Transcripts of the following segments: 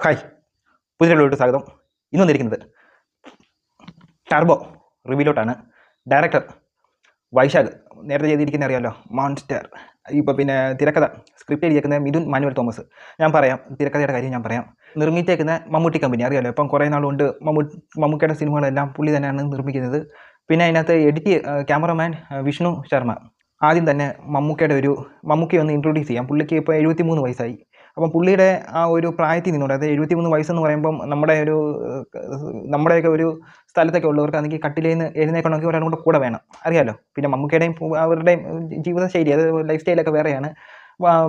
Hi, പുതിയ വീഡിയോയിലോട്ട് സ്വാഗതം. ഇന്ന് വന്നിരിക്കുന്നത് ടർബോ റിവ്യൂലോട്ടാണ്. ഡയറക്ടർ വൈശാഖ്, നേരത്തെ ചെയ്തിരിക്കുന്ന അറിയാമല്ലോ, മോൺസ്റ്റർ. ഇപ്പോൾ പിന്നെ തിരക്കഥ സ്ക്രിപ്റ്റ് എഴുതിയേക്കുന്ന മിഥുൻ മാനുവൽ തോമസ്. ഞാൻ പറയാം, തിരക്കഥയുടെ കാര്യം ഞാൻ പറയാം. നിർമ്മിച്ചേക്കുന്ന മമ്മൂട്ടി കമ്പനി അറിയാമല്ലോ, ഇപ്പം കുറേ നാളുകൊണ്ട് മമ്മൂക്കയുടെ സിനിമകളെല്ലാം പുള്ളി തന്നെയാണ് നിർമ്മിക്കുന്നത്. പിന്നെ അതിനകത്ത് ക്യാമറമാൻ വിഷ്ണു ശർമ്മ. ആദ്യം തന്നെ മമ്മൂക്കയെ ഒന്ന് ഇൻട്രൊഡ്യൂസ് ചെയ്യാം. പുള്ളിക്ക് ഇപ്പോൾ 73 വയസ്സായി. അപ്പം പുള്ളിയുടെ ആ ഒരു പ്രായത്തിൽ നിന്നുകൊണ്ട്, അതായത് 73 വയസ്സെന്ന് പറയുമ്പം നമ്മുടെയൊക്കെ ഒരു സ്ഥലത്തൊക്കെ ഉള്ളവർക്ക് അല്ലെങ്കിൽ കട്ടിലേന്ന് എഴുന്നേൽക്കണമെങ്കിൽ ഒരാളും കൂടെ വേണം, അറിയാമല്ലോ. പിന്നെ മമ്മൂക്കയുടെയും അവരുടെയും ജീവിതശൈലി, അത് ലൈഫ് സ്റ്റൈലൊക്കെ വേറെയാണ്.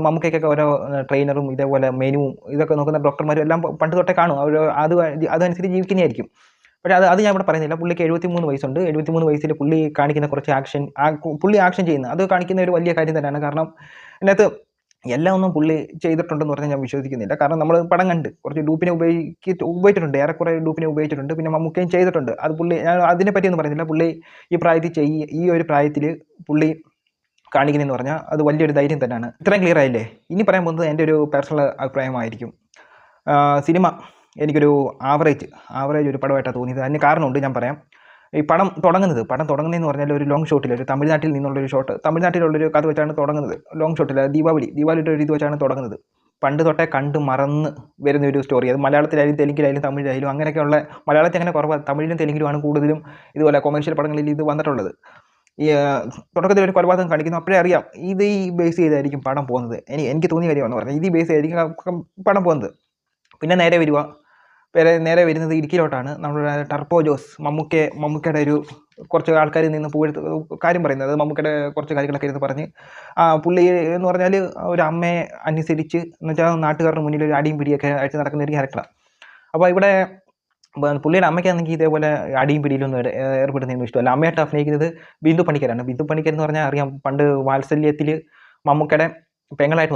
മമ്മൂക്കയ്ക്കൊക്കെ ഓരോ ട്രെയിനറും ഇതേപോലെ മെനുവും ഇതൊക്കെ നോക്കുന്ന ഡോക്ടർമാരും എല്ലാം പണ്ട് തൊട്ടേ കാണും. അതനുസരിച്ച് ജീവിക്കുന്നതായിരിക്കും. പക്ഷേ അത് ഞാൻ ഇവിടെ പറയുന്നില്ല. പുള്ളിക്ക് 73 വയസ്സുണ്ട്. 73 വയസ്സിൽ പുള്ളി കാണിക്കുന്ന കുറച്ച് പുള്ളി ആക്ഷൻ ചെയ്യുന്നത് അത് കാണിക്കുന്ന ഒരു വലിയ കാര്യം തന്നെയാണ്. കാരണം ഇതിനകത്ത് എല്ലാം ഒന്നും പുള്ളി ചെയ്തിട്ടുണ്ടെന്ന് പറഞ്ഞാൽ ഞാൻ വിശ്വസിക്കുന്നില്ല. കാരണം നമ്മൾ പടം കണ്ട് കുറച്ച് ഡൂപ്പിനെ ഉപയോഗിച്ചിട്ടുണ്ട്, ഏറെക്കുറെ ഡൂപ്പിനെ ഉപയോഗിച്ചിട്ടുണ്ട്. പിന്നെ മമ്മൂക്കയും ചെയ്തിട്ടുണ്ട്. ഞാൻ അതിനെപ്പറ്റിയൊന്നും പറയുന്നില്ല. പുള്ളി ഈ ഒരു പ്രായത്തിൽ പുള്ളി കാണിക്കുന്നതെന്ന് പറഞ്ഞാൽ അത് വലിയൊരു ധൈര്യം തന്നെയാണ്. ഇത്രയും ക്ലിയർ ആയില്ലേ? ഇനി പറയാൻ പോകുന്നത് എൻ്റെ ഒരു പേഴ്സണൽ അഭിപ്രായമായിരിക്കും. സിനിമ എനിക്കൊരു ആവറേജ് ഒരു പടമായിട്ടാണ് തോന്നിയത്. അതിന് കാരണമുണ്ട്, ഞാൻ പറയാം. ഈ പടം തുടങ്ങുന്നതെന്ന് പറഞ്ഞാൽ ഒരു ലോങ് ഷോട്ടിൽ, ഒരു തമിഴ്നാട്ടിൽ നിന്നുള്ളൊരു ഷോട്ട്, തമിഴ്നാട്ടിലുള്ളൊരു കഥ വെച്ചാണ് തുടങ്ങുന്നത്. ലോങ് ഷോട്ടിൽ ദീപാവലിയുടെ ഒരു ഇത് വെച്ചാണ് തുടങ്ങുന്നത്. പണ്ട് തൊട്ടേ കണ്ട് മറന്ന് വരുന്ന ഒരു സ്റ്റോറി. അത് മലയാളത്തിലായാലും തെലുങ്കിലായാലും തമിഴിലായാലും അങ്ങനെയൊക്കെയുള്ള, മലയാളത്തിൽ അങ്ങനെ കുറവാണ്, തമിഴിലും തെലുങ്കിലുമാണ് കൂടുതലും ഇതുപോലെ കൊമേഴ്ഷ്യൽ പടങ്ങളിൽ ഇത് വന്നിട്ടുള്ളത്. ഈ തുടക്കത്തിൽ ഒരു കൊലപാതകം കാണിക്കുന്നു, അപ്പോഴേ അറിയാം ഇത് ഈ ബേസ് ചെയ്തായിരിക്കും പടം പോകുന്നത്. എനിക്ക് തോന്നിയ കാര്യമാണെന്ന് പറഞ്ഞാൽ ഇത് ഈ ബേസ് ചെയ്തായിരിക്കും പടം പോകുന്നത്. പിന്നെ നേരെ വരുന്നത് ഇടുക്കിയിലോട്ടാണ്. നമ്മുടെ ടർബോ ജോസ് മമ്മൂക്കയുടെ കുറച്ച് ആൾക്കാരിൽ നിന്ന് കാര്യം പറയുന്നത്. അത് മമ്മൂക്കയുടെ കുറച്ച് കാര്യങ്ങളൊക്കെ ഇരുന്ന് പറഞ്ഞ്, പുള്ളി എന്ന് പറഞ്ഞാൽ ഒരു അമ്മയെ അനുസരിച്ച്, എന്ന് വെച്ചാൽ നാട്ടുകാരുടെ മുന്നിൽ ഒരു അടിയും പിടിയൊക്കെ ആയിട്ട് നടക്കുന്ന ഒരു ക്യാരക്ടറാണ്. അപ്പോൾ ഇവിടെ പുള്ളിയുടെ അമ്മയ്ക്കാണെങ്കിൽ ഇതേപോലെ അടിയും പിടിയിലൊന്നും ഏർപ്പെടുന്നതൊന്നും ഇഷ്ടമല്ല. അമ്മയായിട്ട് അഭിനയിക്കുന്നത് ബിന്ദു പണിക്കരാണ്. ബിന്ദു പണിക്കർ എന്ന് പറഞ്ഞാൽ അറിയാം, പണ്ട് വാത്സല്യത്തിൽ മമ്മൂക്കയുടെ പെങ്ങളായിട്ട്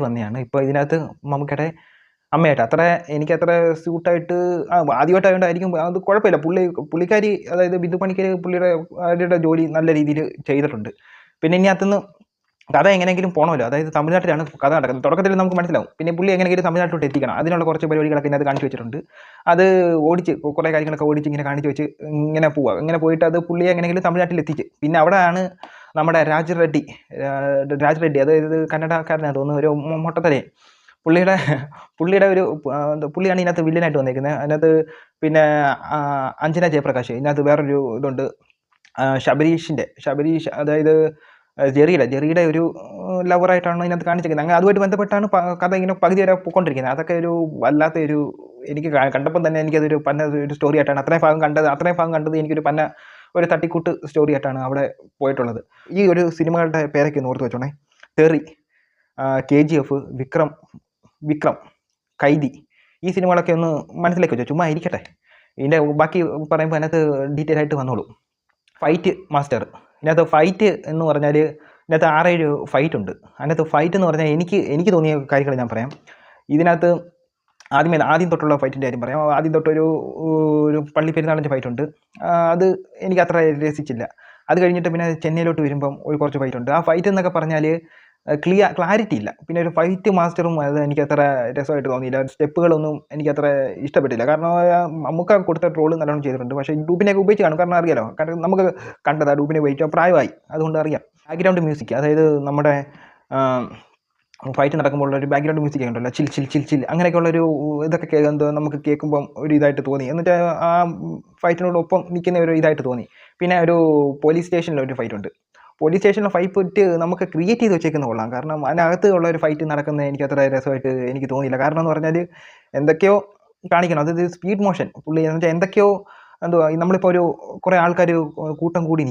വന്നതാണ്. ഇപ്പോൾ ഇതിനകത്ത് മമ്മൂക്കയുടെ അമ്മയായിട്ട് എനിക്കത്ര സ്യൂട്ടായിട്ട് ആദ്യമായിട്ടായതുകൊണ്ടായിരിക്കും, അത് കുഴപ്പമില്ല. പുള്ളിക്കാരി, അതായത് ബിന്ദു പണിക്കർ, പുള്ളിയുടെ ജോലി നല്ല രീതിയിൽ ചെയ്തിട്ടുണ്ട്. പിന്നെ ഇനി അകത്തുനിന്ന് കഥ എങ്ങനെയെങ്കിലും പോകണമല്ലോ, അതായത് തമിഴ്നാട്ടിലാണ് കഥ നടക്കുന്നത്. തുടക്കത്തിൽ നമുക്ക് മനസ്സിലാവും. പിന്നെ പുള്ളി എങ്ങനെയെങ്കിലും തമിഴ്നാട്ടിലോട്ട് എത്തിക്കണം. അതിനുള്ള കുറച്ച് പരിപാടികളൊക്കെ ഇതിനകത്ത് കാണിച്ചു വെച്ചിട്ടുണ്ട്. അത് കുറേ കാര്യങ്ങളൊക്കെ ഓടിച്ച് ഇങ്ങനെ കാണിച്ചു വെച്ച് ഇങ്ങനെ പോയിട്ട് അത് പുള്ളിയെ എങ്ങനെയെങ്കിലും തമിഴ്നാട്ടിൽ എത്തിച്ച്, പിന്നെ അവിടെയാണ് നമ്മുടെ രാജ് റെഡ്ഡി, അതായത് കന്നഡക്കാരനാണ് തോന്നുന്നു, ഒരു മൊട്ടത്തലയൻ. പുള്ളിയാണ് ഇതിനകത്ത് വില്ലനായിട്ട് വന്നേക്കുന്നത്. അതിനകത്ത് പിന്നെ അഞ്ജന ജയപ്രകാശ്, ഇതിനകത്ത് വേറൊരു ഇതുണ്ട്, ശബരീഷ്, അതായത് ജെറിയുടെ ഒരു ലവറായിട്ടാണ് ഇതിനകത്ത് കാണിച്ചിരിക്കുന്നത്. അങ്ങനെ അതുമായിട്ട് ബന്ധപ്പെട്ടാണ് കഥ ഇങ്ങനെ പകുതി വരെ പോയിക്കൊണ്ടിരിക്കുന്നത്. അതൊക്കെ ഒരു വല്ലാത്ത എനിക്ക് കണ്ടപ്പം തന്നെ എനിക്കതൊരു ഒരു സ്റ്റോറി ആയിട്ടാണ് അത്രയും ഭാഗം കണ്ടത്. എനിക്കൊരു ഒരു തട്ടിക്കൂട്ട് സ്റ്റോറി ആയിട്ടാണ് അവിടെ പോയിട്ടുള്ളത്. ഈ ഒരു സിനിമകളുടെ പേരൊക്കെ ഒന്ന് ഓർത്ത് വെച്ചോണേ: തെറി, KGF, വിക്രം, കൈദി. ഈ സിനിമകളൊക്കെ ഒന്ന് മനസ്സിലേക്ക് വെച്ചോ, ചുമ്മാ ഇരിക്കട്ടെ. ഇതിൻ്റെ ബാക്കി പറയുമ്പോൾ അതിനകത്ത് ഡീറ്റെയിൽ ആയിട്ട് വന്നോളൂ. Fight master. ഇതിനകത്ത് ഫൈറ്റ് എന്ന് പറഞ്ഞാൽ ഇതിനകത്ത് 6-7 ഫൈറ്റ് ഉണ്ട്. അതിനകത്ത് ഫൈറ്റ് എന്ന് പറഞ്ഞാൽ എനിക്ക് തോന്നിയ കാര്യങ്ങൾ ഞാൻ പറയാം. ഇതിനകത്ത് ആദ്യം തൊട്ടുള്ള ഫൈറ്റിൻ്റെ കാര്യം പറയാം. ആദ്യം തൊട്ടൊരു പള്ളി പെരുന്നാളിൻ്റെ ഫൈറ്റ് ഉണ്ട്. അത് എനിക്ക് അത്ര രസിച്ചില്ല. അത് കഴിഞ്ഞിട്ട് പിന്നെ ചെന്നൈയിലോട്ട് വരുമ്പം കുറച്ച് ഫൈറ്റ് ഉണ്ട്. ആ ഫൈറ്റ് എന്നൊക്കെ പറഞ്ഞാൽ ക്ലാരിറ്റി ഇല്ല. പിന്നെ ഒരു ഫൈറ്റ് മാസ്റ്ററും അത് എനിക്ക് അത്ര രസമായിട്ട് തോന്നിയില്ല. സ്റ്റെപ്പുകളൊന്നും എനിക്ക് അത്ര ഇഷ്ടപ്പെട്ടില്ല. കാരണം നമുക്ക് കൊടുത്ത ട്രോള് നല്ലോണം ചെയ്തിട്ടുണ്ട്. പക്ഷേ ഡൂപ്പിനെയൊക്കെ ഉപയോഗിച്ച് കാണും. കാരണം അറിയാലോ, കാരണം നമുക്ക് കണ്ടത് ആ ഡൂപ്പിനെ ഉപയോഗിച്ച പ്രായമായി, അതുകൊണ്ട് അറിയാം. ബാക്ക്ഗ്രൗണ്ട് മ്യൂസിക്, അതായത് നമ്മുടെ ഫൈറ്റ് നടക്കുമ്പോൾ ഒരു ബാക്ക്ഗ്രൗണ്ട് മ്യൂസിക് ഉണ്ടല്ലോ, ചിൽ ചിൽ ചിൽ ചിൽ അങ്ങനെയൊക്കെയുള്ളൊരു ഇതൊക്കെ നമുക്ക് കേൾക്കുമ്പം ഒരു ഇതായിട്ട് തോന്നി. എന്നിട്ട് ആ ഫൈറ്റിനോടൊപ്പം നിൽക്കുന്ന ഒരു ഇതായിട്ട് തോന്നി. പിന്നെ ഒരു പോലീസ് സ്റ്റേഷനിലൊരു ഫൈറ്റ് ഉണ്ട്. പോലീസ് സ്റ്റേഷനിലെ ഫൈറ്റ് നമുക്ക് ക്രിയേറ്റ് ചെയ്ത് വെച്ചേക്കുന്ന കൊള്ളാം. കാരണം അതിനകത്ത് ഉള്ള ഒരു ഫൈറ്റ് നടക്കുന്നത് എനിക്ക് അത്ര രസമായിട്ട് എനിക്ക് തോന്നിയില്ല. കാരണം എന്ന് പറഞ്ഞാൽ എന്തൊക്കെയോ കാണിക്കണം, അതായത് സ്പീഡ് മോഷൻ പുള്ളി എന്ന് വെച്ചാൽ എന്തൊക്കെയോ, നമ്മളിപ്പോൾ കുറേ ആൾക്കാർ കൂട്ടം കൂടി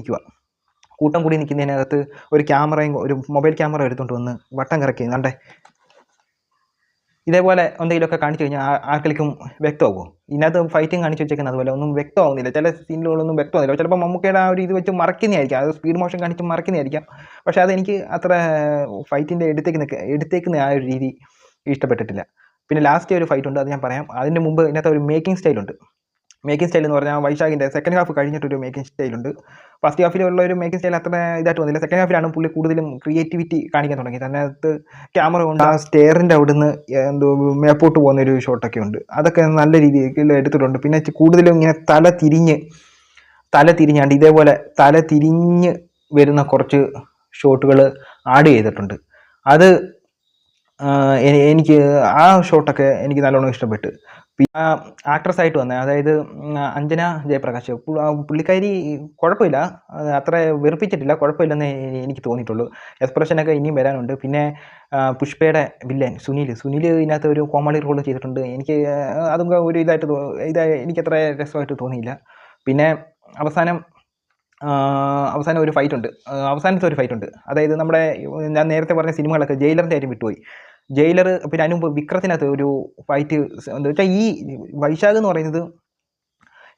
നിൽക്കുന്നതിനകത്ത് ഒരു മൊബൈൽ ക്യാമറ എടുത്തുകൊണ്ട് വന്ന് വട്ടം കറക്കി കണ്ടേ, ഇതേപോലെ എന്തെങ്കിലുമൊക്കെ കാണിച്ചു കഴിഞ്ഞാൽ ആർക്കെങ്കിലും വ്യക്തമാകുമോ? ഇതിനകത്ത് ഫൈറ്റിംഗ് കാണിച്ചു വെച്ചേക്കുന്നത് അതുപോലെ ഒന്നും വ്യക്തമാകുന്നില്ല. ചില സീനുകളൊന്നും വ്യക്തമാകുന്നില്ല. ചിലപ്പോൾ മമ്മൂക്കയുടെ ആ ഒരു ഇത് വെച്ച് മറക്കുന്നതായിരിക്കാം, അത് സ്പീഡ് മോഷൻ കാണിച്ച് മറക്കുന്നതായിരിക്കാം. പക്ഷേ അതെനിക്ക് അത്ര ഫൈറ്റിൻ്റെ എടുത്തേക്കുന്ന ആ ഒരു രീതി ഇഷ്ടപ്പെട്ടിട്ടില്ല. പിന്നെ ലാസ്റ്റ് ഒരു ഫൈറ്റ് ഉണ്ട്, അത് ഞാൻ പറയാം. അതിന് മുമ്പ് ഇതിനകത്ത് ഒരു മേക്കിംഗ് സ്റ്റൈലുണ്ട്. മേക്കിംഗ് സ്റ്റൈൽ എന്ന് പറഞ്ഞാൽ വൈശാഖിൻ്റെ സെക്കൻഡ് ഹാഫ് കഴിഞ്ഞിട്ടൊരു മേക്കിംഗ് സ്റ്റൈലുണ്ട്. ഫസ്റ്റ് ഹാഫിലുള്ള ഒരു മേക്കിംഗ് സ്റ്റൈൽ അത്ര ഇതായിട്ട് വന്നില്ല. സെക്കൻഡ് ഹാഫിലാണ് പുള്ളി കൂടുതലും ക്രിയേറ്റിവിറ്റി കാണിക്കാൻ തുടങ്ങിയത്. അതിനകത്ത് ക്യാമറ കൊണ്ട് ആ സ്റ്റെയറിൻ്റെ അവിടുന്ന് എന്തോ മേപ്പോട്ട് പോകുന്നൊരു ഷോട്ടൊക്കെ ഉണ്ട്. അതൊക്കെ നല്ല രീതിയിൽ എടുത്തിട്ടുണ്ട്. പിന്നെ കൂടുതലും ഇങ്ങനെ തല തിരിഞ്ഞാണ്ട് ഇതേപോലെ തല തിരിഞ്ഞ് വരുന്ന കുറച്ച് ഷോട്ടുകൾ ആഡ് ചെയ്തിട്ടുണ്ട്. അത് എനിക്ക് ആ ഷോട്ടൊക്കെ എനിക്ക് നല്ലോണം ഇഷ്ടപ്പെട്ടു. പിന്നെ ആക്ട്രസ് ആയിട്ട് വന്നത്, അതായത് അഞ്ജന ജയപ്രകാശ്, പുള്ളിക്കാരി കുഴപ്പമില്ല, അത്ര വെറുപ്പിച്ചിട്ടില്ല, കുഴപ്പമില്ലെന്നേ എനിക്ക് തോന്നിയിട്ടുള്ളൂ. എക്സ്പ്രഷനൊക്കെ ഇനിയും വരാനുണ്ട്. പിന്നെ പുഷ്പയുടെ വില്ലൻ സുനിൽ ഇതിനകത്ത് ഒരു കോമഡി റോൾ ചെയ്തിട്ടുണ്ട്. എനിക്ക് അതും ഒരു എനിക്കത്ര രസമായിട്ട് തോന്നിയില്ല. പിന്നെ അവസാനം ഒരു ഫൈറ്റ് ഉണ്ട്, അവസാനത്തെ ഒരു ഫൈറ്റ് ഉണ്ട്. അതായത് നമ്മുടെ ഞാൻ നേരത്തെ പറഞ്ഞ സിനിമകളൊക്കെ ജയിലറിൻ്റെ കാര്യം വിട്ടുപോയി. ജയിലർ, പിന്നെ അതിന് മുമ്പ് വിക്രത്തിനകത്ത് ഒരു ഫൈറ്റ് എന്താ വെച്ചാൽ, ഈ വൈശാഖ് എന്ന് പറയുന്നത്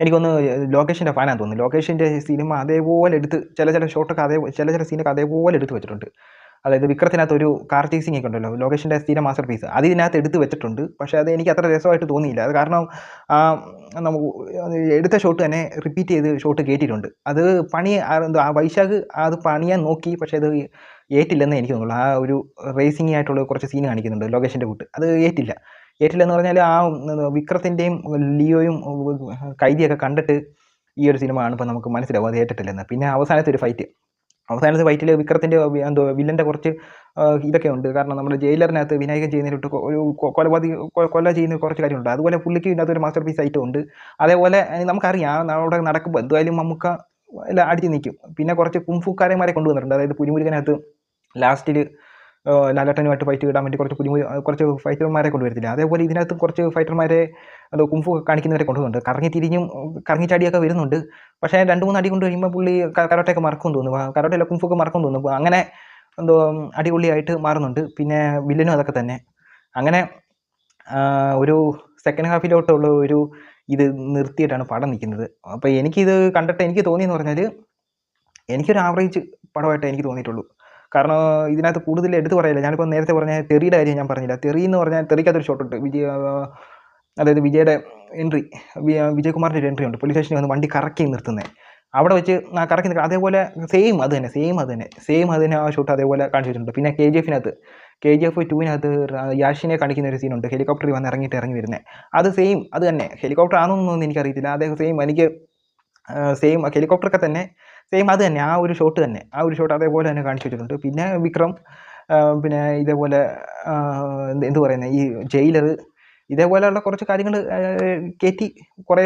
എനിക്കൊന്ന് ലോകേഷിൻ്റെ ഫാനാന്ന് തോന്നുന്നു. ലോകേഷിൻ്റെ സിനിമ അതേപോലെ എടുത്ത് ചില ഷോട്ടൊക്കെ ചില സീനൊക്കെ അതേപോലെ എടുത്ത് വെച്ചിട്ടുണ്ട്. അതായത് വിക്രത്തിനകത്ത് ഒരു കാർ ചേസിംഗ് ഒക്കെ ഉണ്ടല്ലോ, ലോകേഷിൻ്റെ സ്ഥിരം മാസ്റ്റർ പീസ്, അത് ഇതിനകത്ത് എടുത്ത് വെച്ചിട്ടുണ്ട്. പക്ഷേ അത് എനിക്ക് അത്ര രസമായിട്ട് തോന്നിയില്ല. അത് കാരണം നമുക്ക് എടുത്ത ഷോട്ട് തന്നെ റിപ്പീറ്റ് ചെയ്ത് ഷോട്ട് കയറ്റിയിട്ടുണ്ട്. അത് വൈശാഖ് അത് പണിയാൻ നോക്കി, പക്ഷേ അത് ഏറ്റില്ലെന്ന് എനിക്ക് തോന്നുള്ളൂ. ആ ഒരു റേസിംഗ് ആയിട്ടുള്ള കുറച്ച് സീൻ കാണിക്കുന്നുണ്ട് ലോകേഷിൻ്റെ കൂട്ട്, അത് ഏറ്റില്ലെന്ന് പറഞ്ഞാൽ ആ വിക്രത്തിൻ്റെയും ലിയോയും കൈദിയൊക്കെ കണ്ടിട്ട് ഈ ഒരു സിനിമ കാണുമ്പോൾ നമുക്ക് മനസ്സിലാവും അത് ഏറ്റിട്ടില്ലെന്ന്. പിന്നെ അവസാനത്തെ ഫൈറ്റിൽ വിക്രത്തിൻ്റെ വില്ലൻ്റെ കുറച്ച് ഇതൊക്കെ ഉണ്ട്. കാരണം നമ്മുടെ ജയിലറിനകത്ത് വിനായകൻ ചെയ്യുന്നതിലോട്ട് ഒരു കൊല ചെയ്യുന്ന കുറച്ച് കാര്യമുണ്ട്. അതുപോലെ പുള്ളിക്ക് ഇതിനകത്ത് ഒരു മാസ്റ്റർ പീസ് ആയിട്ട് ഉണ്ട്. അതേപോലെ നമുക്കറിയാം അവിടെ നടക്കുമ്പോൾ എന്തായാലും മമ്മൂക്ക എല്ലാം അടിച്ച് നിൽക്കും. പിന്നെ കുറച്ച് കുംഫുക്കാരന്മാരെ കൊണ്ടുവന്നിട്ടുണ്ട്. അതായത് പുലിമുരുകനകത്ത് ലാസ്റ്റിൽ ലാലേട്ടനുമായിട്ട് ഫൈറ്റ് കിട്ടാൻ വേണ്ടി കുറച്ച് ഫൈറ്റർമാരെ കൊണ്ടുവരത്തില്ല. അതേപോലെ ഇതിനകത്ത് കുറച്ച് ഫൈറ്റർമാരെ കുംഫു കാണിക്കുന്നവരെ കൊണ്ടുവന്നുണ്ട്. കറങ്ങിച്ചാടിയൊക്കെ വരുന്നുണ്ട്. പക്ഷേ 2-3 അടി കൊണ്ട് കഴിയുമ്പോൾ പുള്ളി കരോട്ടയൊക്കെ മറക്കും തോന്നുന്നു, കരോട്ടയല്ല കുംഫുക്കെ മറക്കും തോന്നുന്നു. അങ്ങനെ അടിപൊളിയായിട്ട് മാറുന്നുണ്ട്. പിന്നെ വില്ലനും അതൊക്കെ തന്നെ. അങ്ങനെ ഒരു സെക്കൻഡ് ഹാഫിലോട്ടുള്ള ഒരു ഇത് നിർത്തിയിട്ടാണ് പടം നിൽക്കുന്നത്. അപ്പോൾ എനിക്കിത് കണ്ടിട്ട് എനിക്ക് തോന്നിയെന്ന് പറഞ്ഞാൽ, എനിക്കൊരു ആവറേജ് പടമായിട്ടേ എനിക്ക് തോന്നിയിട്ടുള്ളൂ. കാരണം ഇതിനകത്ത് കൂടുതൽ എടുത്ത് പറയില്ല. ഞാനിപ്പോൾ നേരത്തെ പറഞ്ഞ തെറിയുടെ കാര്യം ഞാൻ പറഞ്ഞില്ല. തെറി എന്ന് പറഞ്ഞാൽ തെറിക്കകത്തൊരു ഷോട്ടുണ്ട്. അതായത് വിജയുടെ എൻട്രി, വിജയകുമാറിൻ്റെ ഒരു എൻട്രി ഉണ്ട്. പോലീസ് സ്റ്റേഷനിൽ വന്ന് വണ്ടി കറക്കി നിർത്തുന്നത്, അവിടെ വെച്ച് കറക്കി നിൽക്കുക. അതേപോലെ സെയിം അത് തന്നെ ആ ഷോട്ട് അതേപോലെ കാണിച്ചിട്ടുണ്ട്. പിന്നെ KGF 2-നകത്ത് യാഷിനെ കാണിക്കുന്ന ഒരു സീനുണ്ട്. ഹെലികോപ്റ്ററിൽ വന്ന് ഇറങ്ങി വരുന്നത്, അത് സെയിം അത് തന്നെ. ഹെലികോപ്റ്റർ ആണെന്നൊന്നും എനിക്കറിയത്തില്ല. അതേ സെയിം ഹെലികോപ്റ്ററൊക്കെ തന്നെ സെയിം അത് തന്നെ. ആ ഒരു ഷോട്ട് അതേപോലെ തന്നെ കാണിച്ചു വെച്ചിട്ടുണ്ട്. പിന്നെ വിക്രം, പിന്നെ ഇതേപോലെ എന്ത് പറയുന്നത്, ഈ ജയിലർ, ഇതേപോലെയുള്ള കുറച്ച് കാര്യങ്ങൾ കയറ്റി കുറേ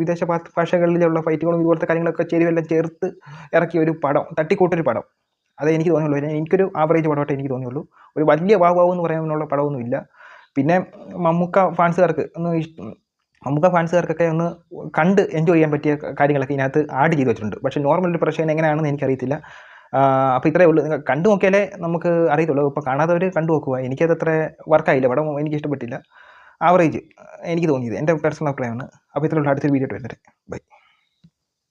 വിദേശ ഭാഷകളിലുള്ള ഫൈറ്റുകളും ഇതുപോലത്തെ കാര്യങ്ങളൊക്കെ ചേരുവെല്ലാം ചേർത്ത് ഇറക്കിയ ഒരു പടം, തട്ടിക്കൂട്ടൊരു പടം. അതേ എനിക്ക് തോന്നിയുള്ളൂ. എനിക്കൊരു ആവറേജ് പടമായിട്ടേ എനിക്ക് തോന്നിയുള്ളൂ. ഒരു വലിയ വാവ് എന്ന് പറയാനുള്ള പടമൊന്നുമില്ല. പിന്നെ മമ്മൂക്ക ഫാൻസുകാർക്കൊക്കെ ഒന്ന് കണ്ട് എൻജോയ് ചെയ്യാൻ പറ്റിയ കാര്യങ്ങളൊക്കെ ഇതിനകത്ത് ആഡ് ചെയ്ത് വെച്ചിട്ടുണ്ട്. പക്ഷേ നോർമൽ ഒരു പ്രശ്നം എങ്ങനെയാണെന്ന് എനിക്കറിയത്തില്ല. അപ്പോൾ ഇത്രയേ ഉള്ളൂ. കണ്ടു നോക്കിയാലേ നമുക്ക് അറിയത്തുള്ളൂ. ഇപ്പോൾ കാണാത്തവർ കണ്ടു നോക്കുക. എനിക്കതത്ര വർക്കായില്ല, പടം എനിക്ക് ഇഷ്ടപ്പെട്ടില്ല. ആവറേജ് എനിക്ക് തോന്നിയത്, എൻ്റെ പേഴ്സണൽ അഭിപ്രായമാണ്. അപ്പോൾ ഇത്രയുള്ള അടുത്തൊരു വീഡിയോ വരുന്നത്. ബൈ.